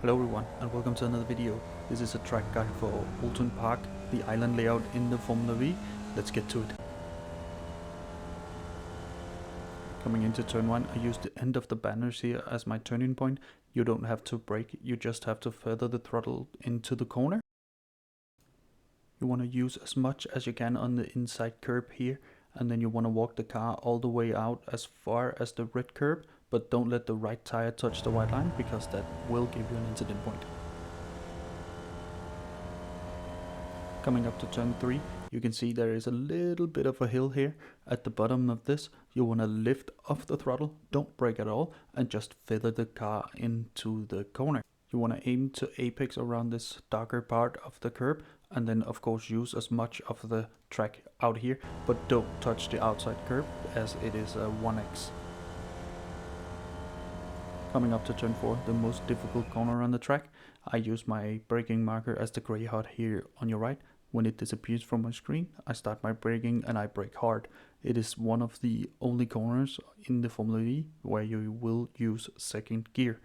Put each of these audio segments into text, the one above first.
Hello everyone and welcome to another video. This is a track guide for Oulton Park, the island layout in the Formula Vee. Let's get to it. Coming into turn 1, I use the end of the banners here as my turning point. You don't have to brake, you just have to feather the throttle into the corner. You want to use as much as you can on the inside curb here, and then you want to walk the car all the way out as far as the red curb, but don't let the right tire touch the white line because that will give you an incident point. Coming up to turn 3, you can see there is a little bit of a hill here. At the bottom of this, you want to lift off the throttle, don't brake at all, and just feather the car into the corner. You want to aim to apex around this darker part of the curb, and then of course use as much of the track out here, but don't touch the outside curb as it is a 1x. Coming up to turn 4, the most difficult corner on the track, I use my braking marker as the grey dot here on your right. When it disappears from my screen, I start my braking and I brake hard. It is one of the only corners in the Formula Vee where you will use second gear.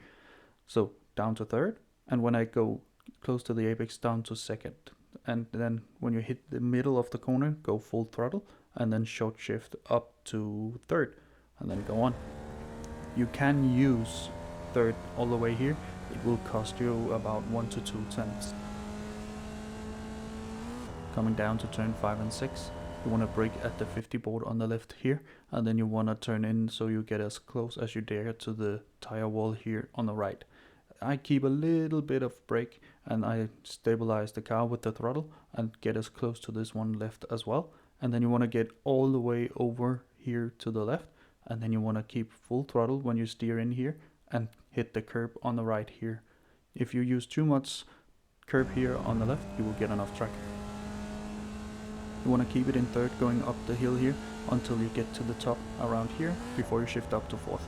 So down to third, and when I go close to the apex, down to second. And then when you hit the middle of the corner, go full throttle and then short shift up to third and then go on. You can use third all the way here. It will cost you about 1 to 2 tenths. Coming down to turn 5 and 6, you want to brake at the 50 board on the left here, and then you want to turn in so you get as close as you dare to the tire wall here on the right. I keep a little bit of brake and I stabilize the car with the throttle and get as close to this one left as well. And then you want to get all the way over here to the left, and then you want to keep full throttle when you steer in here and hit the curb on the right here. If you use too much curb here on the left, you will get enough track. You want to keep it in third going up the hill here until you get to the top around here before you shift up to fourth.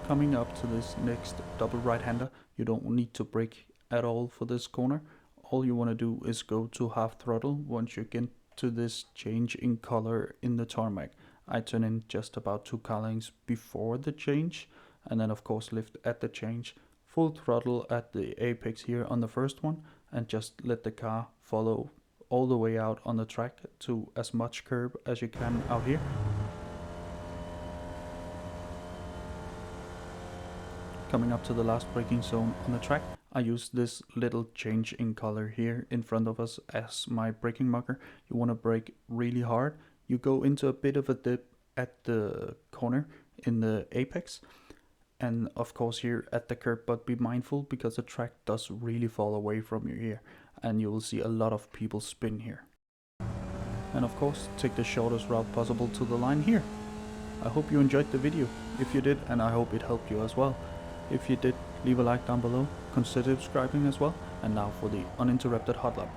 Coming up to this next double right-hander, you don't need to brake at all for this corner. All you want to do is go to half throttle once you get to this change in color in the tarmac. I turn in just about 2 car lengths before the change, and then of course lift at the change, full throttle at the apex here on the first one, and just let the car follow all the way out on the track to as much curb as you can out here. Coming up to the last braking zone on the track, I use this little change in color here in front of us as my braking marker. You want to brake really hard. You go into a bit of a dip at the corner in the apex, and of course here at the curb, but be mindful because the track does really fall away from you here, and you will see a lot of people spin here. And of course take the shortest route possible to the line here. I hope you enjoyed the video. If you did, and I hope it helped you as well. If you did, leave a like down below, consider subscribing as well, and now for the uninterrupted hot lap.